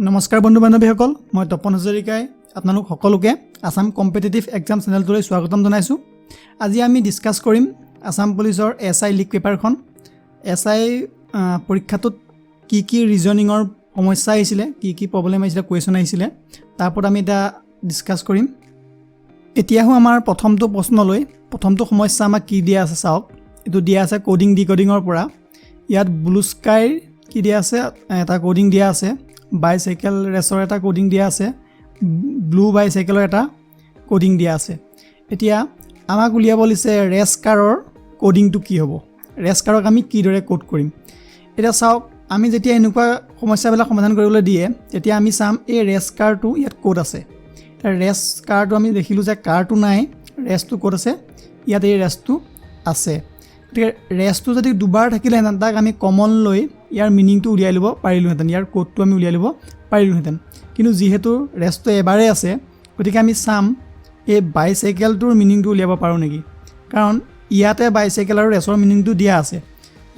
নমস্কাৰ বন্ধু বান্ধৱীসকল, মই তপন হাজৰিকাই আপোনালোক সকলোকে আসাম কম্পিটিটিভ এক্সাম চেনেলটোলৈ স্বাগতম জনাইছোঁ। আজি আমি ডিছকাছ কৰিম আসাম পুলিচৰ এছআই লিক পেপাৰখন। এছআই পৰীক্ষাটোত কি কি ৰিজনিঙৰ সমস্যা আহিছিলে, কি প্ৰব্লেম আহিছিলে, কুৱেশ্যন আহিছিলে, তাৰ ওপৰত আমি এটা ডিছকাছ কৰিম। এতিয়া আমাৰ প্ৰথমটো প্ৰশ্নলৈ প্ৰথমটো সমস্যা আমাক কি দিয়া আছে চাওক। এইটো দিয়া আছে কোডিং ডিকোডিঙৰ পৰা। ইয়াত ব্লু স্কাইৰ কি দিয়া আছে, এটা কোডিং দিয়া আছে। বাইচাইকেল ৰেচৰ এটা কোডিং দিয়া আছে। ব্লু বাইচাইকেলৰ এটা কোডিং দিয়া আছে। এতিয়া আমাক উলিয়াব দিছে ৰেচ কাৰৰ কোডিংটো কি হ'ব, ৰেচ কাৰক আমি কিদৰে কোড কৰিম। এতিয়া চাওক, আমি যেতিয়া এনেকুৱা সমস্যাবিলাক সমাধান কৰিবলৈ দিয়ে তেতিয়া আমি চাম এই ৰেচ কাৰটো ইয়াত ক'ত আছে। ৰেচ কাৰটো আমি দেখিলোঁ যে কাৰটো নাই, ৰেচটো ক'ত আছে, ইয়াত এই ৰেচটো আছে। গতিকে ৰেচটো যদি দুবাৰ থাকিলেহেঁতেন তাক আমি কমন লৈ ইয়াৰ মিনিংটো উলিয়াই ল'ব পাৰিলোঁহেঁতেন, ইয়াৰ কোডটো আমি উলিয়াই ল'ব পাৰিলোঁহেঁতেন। কিন্তু যিহেতু ৰেচটো এবাৰেই আছে গতিকে আমি চাম এই বাইচাইকেলটোৰ মিনিংটো উলিয়াব পাৰোঁ নেকি। কাৰণ ইয়াতে বাইচাইকেল আৰু ৰেচৰ মিনিংটো দিয়া আছে।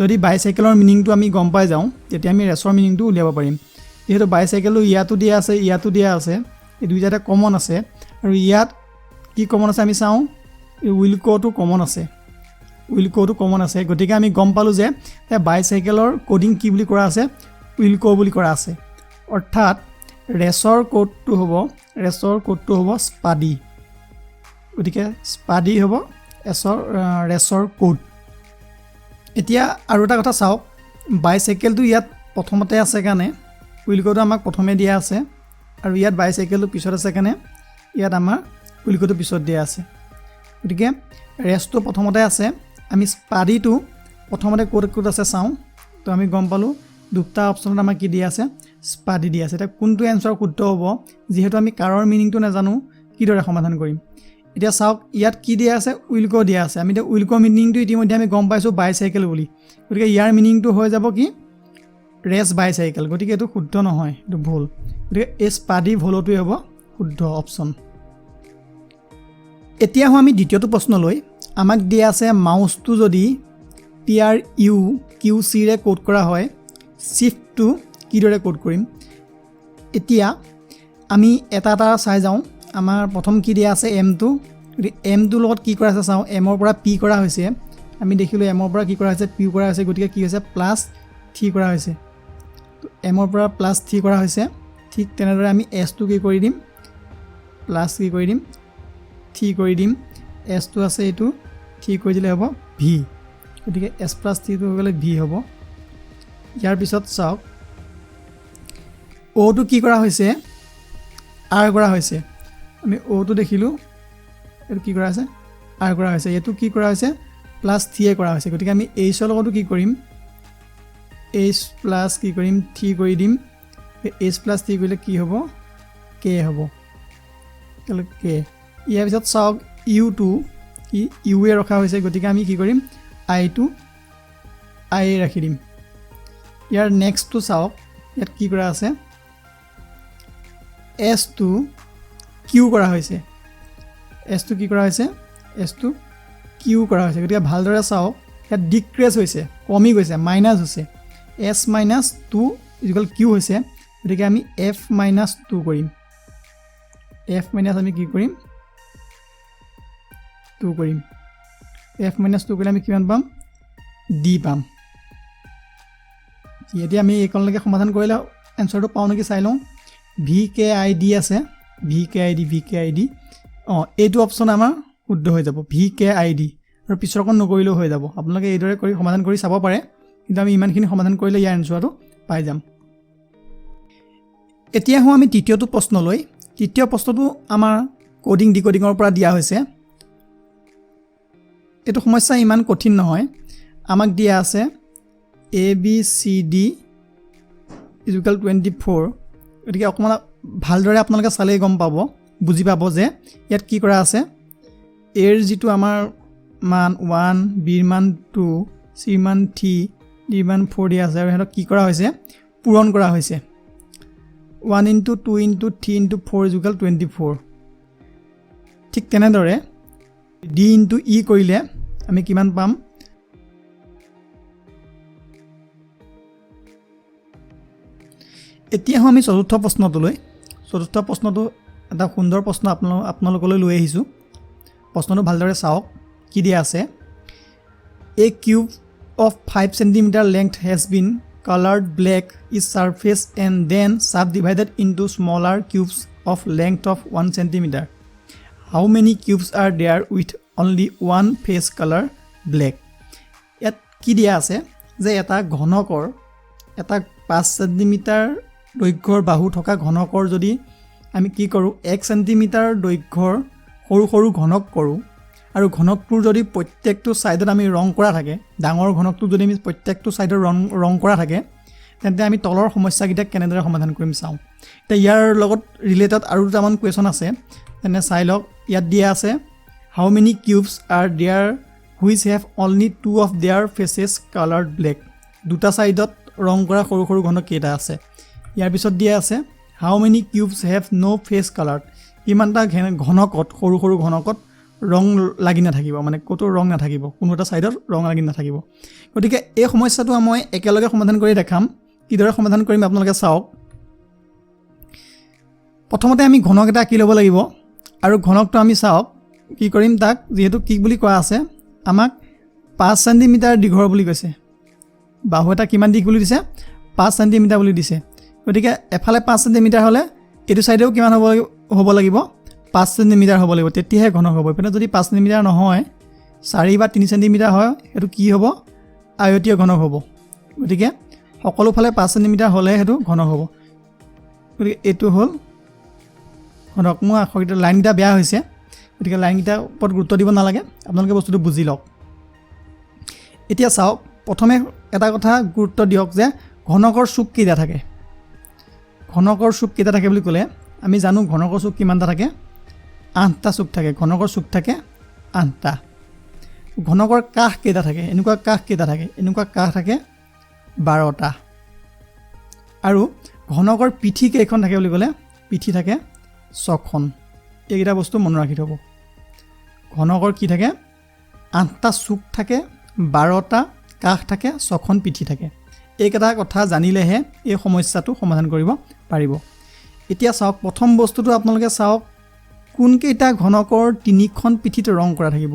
যদি বাইচাইকেলৰ মিনিংটো আমি গম পাই যাওঁ তেতিয়া আমি ৰেচৰ মিনিংটো উলিয়াব পাৰিম। যিহেতু বাইচাইকেলটো ইয়াতো দিয়া আছে, ইয়াতো দিয়া আছে, এই দুইটাতে কমন আছে। আৰু ইয়াত কি কমন আছে আমি চাওঁ, এই উইলক'টো কমন আছে, উইলক'টো কমন আছে। গতিকে আমি গম পালোঁ যে বাইচাইকেলৰ কোডিং কি বুলি কৰা আছে, উইলক' বুলি কৰা আছে। অৰ্থাৎ ৰেচৰ কোডটো হ'ব স্পাডি। গতিকে স্পাডি হ'ব ৰেচৰ কোড। এতিয়া আৰু এটা কথা চাওক, বাইচাইকেলটো ইয়াত প্ৰথমতে আছে কাৰণে উইলক'টো আমাক প্ৰথমে দিয়া আছে, আৰু ইয়াত বাইচাইকেলটো পিছত আছে কাৰণে ইয়াত আমাৰ উইলক'টো পিছত দিয়া আছে। গতিকে ৰেচটো প্ৰথমতে আছে, আমি স্পাডিটো প্ৰথমতে ক'ত আছে চাওঁ। তো আমি গম পালোঁ দুটা অপশ্যনত আমাক কি দিয়া আছে, স্পাডি দিয়া আছে। এতিয়া কোনটো এনচাৰ শুদ্ধ হ'ব, যিহেতু আমি কাৰৰ মিনিংটো নাজানো কিদৰে সমাধান কৰিম। এতিয়া চাওক, ইয়াত কি দিয়া আছে, উইলক' দিয়া আছে। আমি এতিয়া উইলক' মিনিংটো ইতিমধ্যে আমি গম পাইছোঁ বাইচাইকেল বুলি। গতিকে ইয়াৰ মিনিংটো হৈ যাব কি, ৰেচ বাইচাইকেল। গতিকে এইটো শুদ্ধ নহয়, এইটো ভুল। গতিকে এই স্পাডি ভুলটোৱে হ'ব শুদ্ধ অপশ্যন। এতিয়া আমি দ্বিতীয়টো প্ৰশ্নলৈ। আমাক দিয়া আছে মাউচটো যদি PRUQCৰে কোড কৰা হয়, শ্বিফ্টটো কিদৰে কোড কৰিম। এতিয়া আমি এটা এটা চাই যাওঁ। আমাৰ প্ৰথম কি দিয়া আছে, M2। গতিকে M2ৰ লগত কি কৰা আছে চাওঁ, এমৰ পৰা P কৰা হৈছে। আমি দেখিলোঁ এমৰ পৰা কি কৰা হৈছে, P কৰা হৈছে। গতিকে কি হৈছে, +3 কৰা হৈছে। এমৰ পৰা +3 কৰা হৈছে। ঠিক তেনেদৰে আমি Sটো কি কৰি দিম, কি কৰি দিম, 3 কৰি দিম। Sটো আছে, এইটো 3 কৰি দিলে হ'ব V। গতিকে S+3টো হৈ গ'লে V হ'ব। ইয়াৰ পিছত চাওক, Oটো কি কৰা হৈছে, R কৰা হৈছে। আমি Oটো দেখিলোঁ, এইটো কি কৰা হৈছে, R কৰা হৈছে। এইটো কি কৰা হৈছে, +3 কৰা হৈছে। গতিকে আমি Hৰ লগতো কি কৰিম, H+ কি কৰিম, 3 কৰি দিম। H+3 কৰিলে কি হ'ব, K হ'ব। K। ইয়াৰ পিছত চাওক, Uটো কি ইউৱে ৰখা হৈছে। গতিকে আমি কি কৰিম, আইটো আই ৰাখি দিম। ইয়াৰ নেক্সটটো চাওক, ইয়াত কি কৰা আছে, Sটো কিউ কৰা হৈছে। Sটো কি কৰা হৈছে, Sটো কিউ কৰা হৈছে। গতিকে ভালদৰে চাওক, ইয়াত ডিক্ৰেছ হৈছে, কমি গৈছে, মাইনাছ হৈছে। S-2 = কিউ হৈছে। গতিকে আমি F-2 কৰিম। F- আমি কি কৰিম, 2 কৰিম। F-2 কৰিলে আমি কিমান পাম, D পাম। এতিয়া আমি এইকণলৈকে সমাধান কৰিলে এনচাৰটো পাওঁ নেকি চাই লওঁ। VKID আছে, VKID। এইটো অপশ্যন আমাৰ শুদ্ধ হৈ যাব, VKID। আৰু পিছৰকণ নকৰিলেও হৈ যাব। আপোনালোকে এইদৰে কৰি সমাধান কৰি চাব পাৰে, কিন্তু আমি ইমানখিনি সমাধান কৰিলে ইয়াৰ এনচাৰটো পাই যাম। এতিয়া আমি তৃতীয়টো প্ৰশ্নলৈ। তৃতীয় প্ৰশ্নটো আমাৰ কোডিং ডিকোডিঙৰ পৰা দিয়া হৈছে। এইটো সমস্যা ইমান কঠিন নহয়। আমাক দিয়া আছে ABCD = 24। গতিকে অকণমান ভালদৰে আপোনালোকে চালেই গম পাব, বুজি পাব যে ইয়াত কি কৰা আছে। Aৰ যিটো আমাৰ মান 1, Bৰ মান 2, Cৰ মান 3, Dৰ মান 4 দিয়া আছে, আৰু সিহঁতক কি কৰা হৈছে, পূৰণ কৰা হৈছে। 1 × 2 × 3 × 4 = 24। ঠিক তেনেদৰে D × E কৰিলে আমি কিমান পাম, এতিয়া আমি চতুৰ্থ প্ৰশ্নটোলৈ চতুৰ্থ প্ৰশ্নটো এটা সুন্দৰ প্ৰশ্ন আপোনালোকলৈ লৈ আহিছোঁ প্ৰশ্নটো ভালদৰে চাওক কি দিয়া আছে এ cube of 5 cm length has been colored black its surface and then subdivided into smaller cubes of length of 1 cm. How many cubes are there with only one face color black? ইয়াত কি দিয়া আছে যে এটা ঘনকৰ এটা 5 cm দৈৰ্ঘ্যৰ বাহু থকা ঘনকৰ যদি আমি কি কৰোঁ 1 cm দৈৰ্ঘ্যৰ সৰু সৰু ঘনক কৰোঁ আৰু ঘনকটোৰ যদি প্ৰত্যেকটো সাইডত আমি ৰং কৰা থাকে ডাঙৰ ঘনকটো যদি আমি প্ৰত্যেকটো সাইডৰ ৰং কৰা থাকে তেন্তে আমি তলৰ সমস্যাকিটা কেনেদৰে সমাধান কৰিম চাওঁ তে ইয়াৰ লগত ৰিলেটেড আৰু দুটামান কোৱেশ্চন আছে তেনে চাই লওক ইয়াত দিয়া আছে how many cubes are there which have only two of their faces coloured black দুটা সাইডত ৰং কৰা সৰু সৰু ঘনক কেইটা আছে ইয়াৰ পিছত দিয়া আছে how many cubes have no face coloured কিমানটা ঘনকত সৰু সৰু ঘনকত ৰং লাগি নাথাকিব মানে কতো ৰং নাথাকিব কোনো এটা সাইডৰ ৰং লাগি নাথাকিব গতিকে এই সমস্যাটো মই একেলগে সমাধান কৰি দেখাম কিদৰে সমাধান কৰিম আপোনালোকে চাওক প্ৰথমতে আমি ঘনক এটা আঁকি ল'ব লাগিব আৰু ঘনকটো আমি চাওক কি কৰিম তাক যেহেতু কি বুলি কোৱা আছে আমাক 5 cm দীঘৰ বুলি কৈছে বাহু এটা কিমান দীঘ বুলি দিছে 5 cm বুলি দিছে গতিকে এফালে 5 cm হলে এটো সাইডেও কিমান হ'ব লাগিব 5 cm হ'ব লাগিব তেতিয়াহে ঘনক হ'ব এফালে যদি 5 cm নহয় 4 বা 3 cm হয় এটো কি হ'ব আয়তীয় ঘনক হ'ব গতিকে সকলো ফালে 5 cm হলে হেতু ঘনক হ'ব গতিকে এটো হল ঘনক মই আখৰটা লাইনটা বেয়া হৈছে গতিকে লাইনটা ওপৰত গুৰুত্ব দিব নালাগে আপোনালোকে বস্তুটো বুজি লওক এতিয়া চাওক প্ৰথমে এটা কথা গুৰুত্ব দিয়ক যে ঘনকৰ চুক কেইটা থাকে ঘনকৰ চুক কেইটা থাকে বুলি ক'লে আমি জানো ঘনকৰ চুক কিমানটা থাকে 8টা চুক থাকে ঘনকৰ চুক থাকে 8টা ঘনকৰ কাষ কেইটা থাকে এনেকুৱা কাষ কেইটা থাকে এনেকুৱা কাষ থাকে 12টা আৰু ঘনকৰ পিঠি কেইখন থাকে বুলি ক'লে পিঠি থাকে 6খন এইকেইটা বস্তু মনত ৰাখি থব ঘনকৰ কি থাকে 8টা চুক থাকে 12টা কাষ থাকে 6খন পিঠি থাকে এইকেইটা কথা জানিলেহে এই সমস্যাটো সমাধান কৰিব পাৰিব এতিয়া চাওক প্ৰথম বস্তুটো আপোনালোকে চাওক কোন কেইটা ঘনকৰ তিনিখন পিঠিত ৰং কৰা থাকিব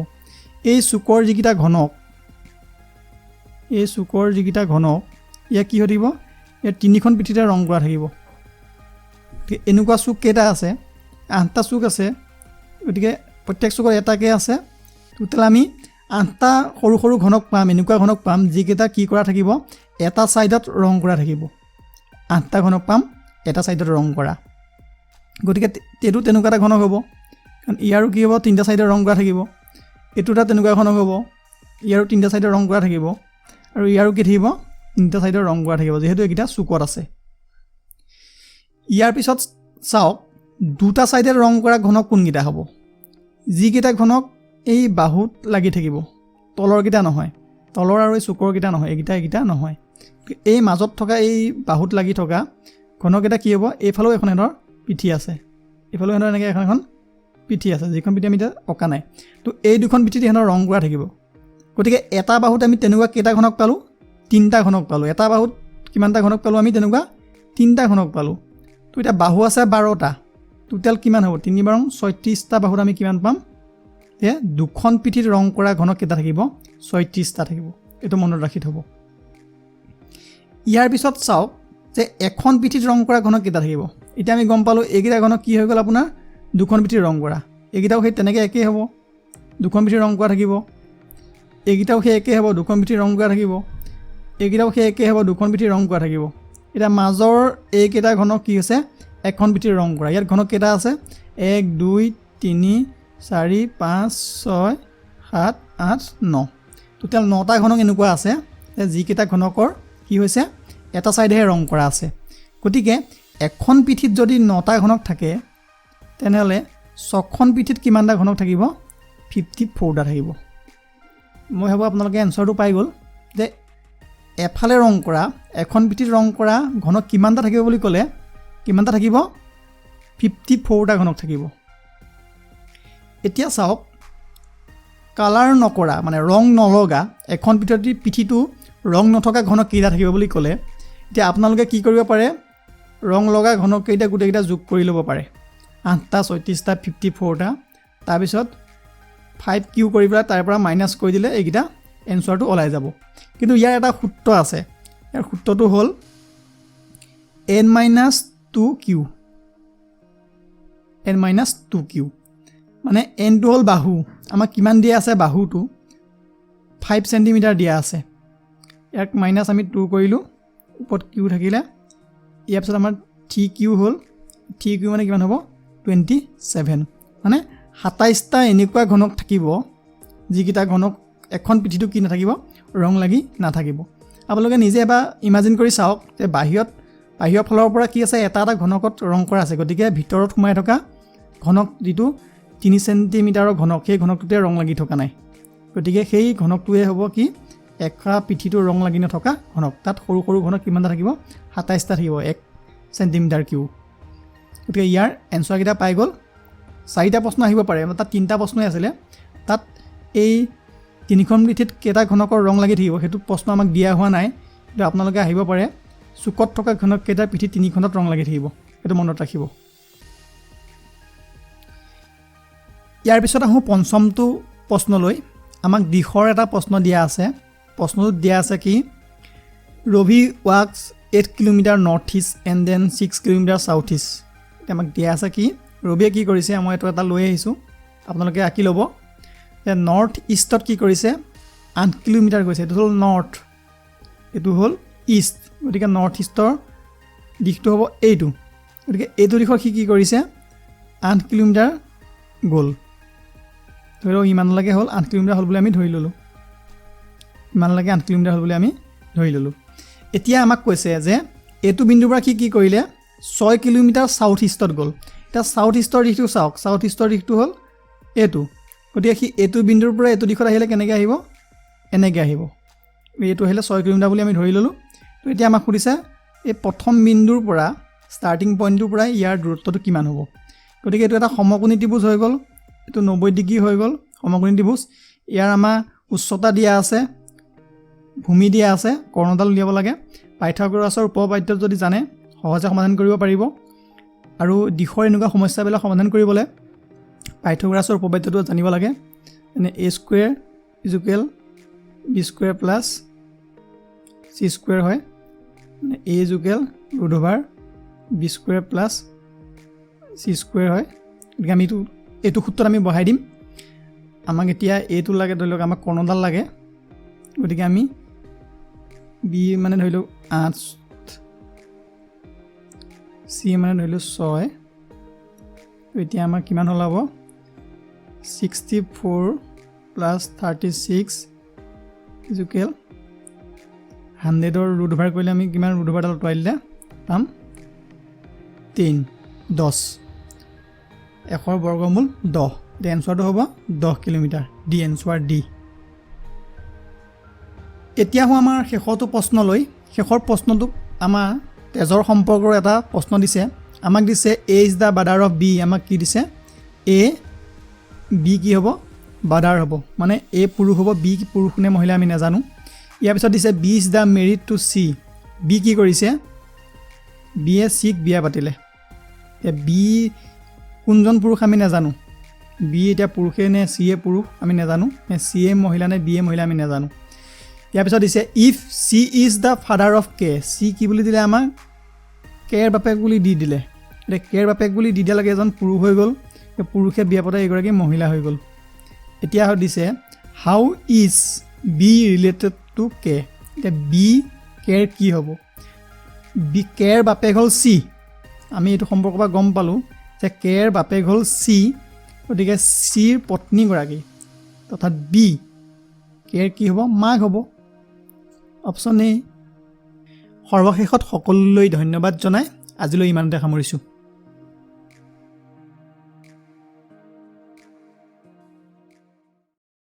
এই চুকৰ যিকিটা ঘনক ইয়া কি হদিব ইয়া তিনিখন পিঠিতে ৰং কৰা থাকিব এনেকুৱা চুক কেইটা আছে 8টা চুক আছে গতিকে প্ৰত্যেক চুকৰ এটাকে আছে টোটাল আমি 8টা সৰু সৰু ঘনক পাম এনেকুৱা ঘনক পাম যিকেইটা কি কৰা থাকিব এটা সাইডত ৰং কৰা থাকিব 8টা ঘনক পাম এটা সাইডত ৰং কৰা গতিকে তেটো তেনেকুৱা এটা ঘনক হ'ব কাৰণ ইয়াৰো কি হ'ব তিনটা সাইডত ৰং কৰা থাকিব এটোটা তেনেকুৱা ঘনক হ'ব ইয়াৰো তিনটা সাইডত ৰং কৰা থাকিব আৰু ইয়াৰো কি থাকিব তিনটা সাইডত ৰং কৰা থাকিব যেহেতু একিটা চুকত আছে ইয়াৰ পিছত চাওক দুটা সাইডত ৰং কৰা ঘনক কোনকিটা হ'ব যিকেইটা ঘনক এই বাহুত লাগি থাকিব তলৰ কিটা নহয় তলৰ আৰু এই চুকৰ কিটা নহয় এইকিটা নহয় এই মাজত থকা এই বাহুত লাগি থকা ঘনক এটা কি হ'ব এইফালেও এখন এনৰ পিঠি আছে এইফালেও এনৰ এনেকৈ এখন পিঠি আছে যিখন পিঠি আমি অকা নাই তো এই দুখন পিঠিত এনৰ ৰং কৰা থাকিব গতিকে এটা বাহুত আমি তেনেকুৱা কেইটা ঘনক পালোঁ 3টা ঘনক পালোঁ এটা বাহুত কিমানটা ঘনক পালোঁ আমি তেনেকুৱা 3টা ঘনক পালোঁ তো এটা বাহু আছে 12টা টোটাল কিমান হ'ব 3 বাৰ 36টা বাহুত আমি কিমান পাম তে দুখন পিঠিত ৰং কৰা ঘনক কেইটা থাকিব 36টা থাকিব এটো মনত ৰাখি থব ইয়াৰ পিছত চাওক যে এখন পিঠিত ৰং কৰা ঘনক কেইটা থাকিব এতিয়া আমি গম পালোঁ এইকেইটা ঘনক কি হৈ গ'ল আপোনাৰ দুখন পিঠিত ৰং কৰা এইকেইটাও সেই তেনেকৈ একেই হ'ব দুখন পিঠিত ৰং কৰা থাকিব এইকেইটাও সেই একেই হ'ব দুখন পিঠিত ৰং কৰা থাকিব এইকেইটাও সেই একেই হ'ব দুখন পিঠিত ৰং কৰা থাকিব এটা মাজৰ এইকেইটা ঘনক কি হৈছে এখন পিঠিত ৰং কৰা ইয়াত ঘনক কেইটা আছে 1 2 3 4 5 6 7 8 9 টোটাল 9টা ঘনক এনেকুৱা আছে যিকেইটা ঘনকৰ কি হৈছে এটা সাইডেহে ৰং কৰা আছে গতিকে এখন পিঠিত যদি 9টা ঘনক থাকে তেনেহলে 6খন পিঠিত কিমানটা ঘনক থাকিব 54টা থাকিব মই ভাবো আপোনালোকে এনসাৰটো পাই গ'ল যে এফালে ৰং কৰা এখন পিঠিত ৰং কৰা ঘনক কিমানটা থাকিব বুলি ক'লে কিমানটা থাকিব 54টা ঘনক থাকিব এতিয়া চাওক কালাৰ নকৰা মানে ৰং নলগা এখন পিঠিটো ৰং নথকা ঘনক কেইটা থাকিব বুলি ক'লে এতিয়া আপোনালোকে কি কৰিব পাৰে ৰং লগা ঘনককেইটা গোটেইকেইটা যোগ কৰি ল'ব পাৰে 8টা 36টা 54টা তাৰপিছত 5q কৰি পেলাই তাৰ পৰা মাইনাছ কৰি দিলে এইকেইটা এনসাৰটো ওলাই যাব কিন্তু ইয়াৰ এটা সূত্ৰ আছে ইয়াৰ সূত্ৰটো হ'ল n-2q n-2q মানে n টো হ'ল বাহু আমাক কিমান দিয়া আছে বাহুটো 5 সেন্টিমিটাৰ দিয়া আছে ইয়াক মাইনাছ আমি 2 কৰিলোঁ ওপৰত q থাকিলে ইয়াৰ পিছত আমাৰ 3q হ'ল 3q মানে কিমান হ'ব 27 মানে 27টা এনেকুৱা ঘনক থাকিব যিকেইটা ঘনক এখন পিঠিটো কি নাথাকিব ৰং লাগি নাথাকিব আপোনালোকে নিজে এবাৰ ইমাজিন কৰি চাওক যে বাহিৰৰ ফালৰ পৰা কি আছে এটা ঘনকত ৰং কৰা আছে গতিকে ভিতৰত সোমাই থকা ঘনক যিটো 3 সেন্টিমিটাৰৰ ঘনক সেই ঘনকটোতে ৰং লাগি থকা নাই গতিকে সেই ঘনকটোৱে হ'ব কি একা পিঠিটো ৰং লাগি নথকা ঘনক তাত সৰু সৰু ঘনক কিমানটা থাকিব 27টা থাকিব 1 সেন্টিমিটাৰ কিউ গতিকে ইয়াৰ এনসাৰ কেইটা পাই গ'ল 4টা প্ৰশ্ন আহিব পাৰে তাত 3টা প্ৰশ্নই আছিলে তাত এই তিনিখন পিঠিত কেইটা ঘনকৰ ৰং লাগি থাকিব সেইটো প্ৰশ্ন আমাক দিয়া হোৱা নাই কিন্তু আপোনালোকে আহিব পাৰে চুকত থকা ঘনক কেইটা পিঠি তিনিখনত ৰং লাগি থাকিব সেইটো মনত ৰাখিব ইয়াৰ পিছত আহোঁ পঞ্চমটো প্ৰশ্নলৈ আমাক দিশৰ এটা প্ৰশ্ন দিয়া আছে প্ৰশ্নটোত দিয়া আছে কি Rabi walks 8 kilometre north east and then 6 kilometre south east আমাক দিয়া আছে কি ৰবিয়ে কি কৰিছে মই এইটো এটা লৈ আহিছোঁ আপোনালোকে আঁকি ল'ব যে নৰ্থ ইষ্টত কি কৰিছে 8 কিলোমিটাৰ গৈছে এইটো হ'ল নৰ্থ এইটো হ'ল ইষ্ট গতিকে নৰ্থ ইষ্টৰ দিশটো হ'ব এইটো গতিকে এইটো দিশত কি কৰিছে 8 কিলোমিটাৰ গ'ল ধৰি লওক ইমানলৈকে হ'ল 8 কিলোমিটাৰ হ'ল বুলি আমি ধৰি ল'লোঁ ইমানলৈকে 8 কিলোমিটাৰ হ'ল বুলি আমি ধৰি ল'লোঁ এতিয়া আমাক কৈছে যে এইটো বিন্দুৰ পৰা কি কৰিলে 6 কিলোমিটাৰ সাউথ ইষ্টত গ'ল এতিয়া সাউথ ইষ্টৰ দিশটো চাওক সাউথ ইষ্টৰ দিশটো হ'ল এইটো গতিকে সি এইটো বিন্দুৰ পৰা এইটো দিশত আহিলে কেনেকৈ আহিব এনেকৈ আহিব এইটো আহিলে 6 কিলোমিটাৰ বুলি আমি ধৰি ল'লোঁ তো এতিয়া আমাক সুধিছে এই প্ৰথম বিন্দুৰ পৰা ষ্টাৰ্টিং পইণ্টটোৰ পৰা ইয়াৰ দূৰত্বটো কিমান হ'ব গতিকে এইটো এটা সমকোণী ত্ৰিভুজ হৈ গ'ল এইটো 90 ডিগ্ৰী হৈ গ'ল সমকোণী ত্ৰিভুজ ইয়াৰ আমাৰ উচ্চতা দিয়া আছে ভূমি দিয়া আছে কৰ্ণডাল উলিয়াব লাগে পাইথাগোৰাছৰ উপপাদ্য যদি জানে সহজে সমাধান কৰিব পাৰিব আৰু দিশৰ এনেকুৱা সমস্যাবিলাক সমাধান কৰিবলৈ পাইথাগোৰাছৰ উপপাদ্যটো জানিব লাগে মানে a square = b square plus c square হয় মানে a √b square plus c square হয় গতিকে আমি এইটো সূত্ৰত আমি বহাই দিম আমাক এতিয়া এইটো লাগে ধৰি লওক আমাক কৰ্ণডাল লাগে গতিকে আমি b মানে ধৰি লওক 8 c মানে ধৰি লওক 6 এতিয়া আমাৰ কিমান হ'ল হ'ব 64 প্লাছ 36 = 100ৰ √ওভাৰ কৰিলে আমি কিমান √ওভাৰডাল আঁতৰাই দিলে পাম 3 10 100ৰ বৰ্গমূল 10 এতিয়া এনসাৰটো হ'ব 10 কিলোমিটাৰ ডি এনসাৰ ডি এতিয়া হওঁ আমাৰ শেষৰটো প্ৰশ্নলৈ শেষৰ প্ৰশ্নটো আমাৰ তেজৰ সম্পৰ্কৰ এটা প্ৰশ্ন দিছে আমাক দিছে a is the brother of b আমাক কি দিছে a b কি হ'ব ব্ৰাদাৰ হ'ব মানে a পুৰুষ হ'ব b পুৰুষ নে মহিলা আমি নাজানো ইয়াৰ পিছত দিছে b is the married to c b কি কৰিছে b এ c ক বিয়া পাতিলে b কোনজন পুৰুষ আমি নাজানো b এতিয়া পুৰুষে নে c এ পুৰুষ আমি নাজানো নে c এ মহিলা নে b এ মহিলা আমি নাজানো ইয়াৰ পিছত দিছে if c is the father of k c কি বুলি দিলে আমাক k এৰ বাপেক বুলি দি দিলে এতিয়া k এৰ বাপেক বুলি দি দিয়া লাগে এজন পুৰুষ হৈ গ'ল পুৰুষে বিয়া পতা এগৰাকী মহিলা হৈ গ'ল এতিয়া দিছে how is b related to k এতিয়া b k এৰ কি হ'ব b k এৰ বাপেক হ'ল c আমি এইটো সম্পৰ্কৰ পৰা গম পালোঁ যে k এৰ বাপেক হ'ল c গতিকে c ৰ পত্নীগৰাকী অৰ্থাৎ b k এৰ কি হ'ব মাক হ'ব অপশ্যন এ সৰ্বশেষত সকলোলৈ ধন্যবাদ জনাই আজিলৈ ইমানতে সামৰিছোঁ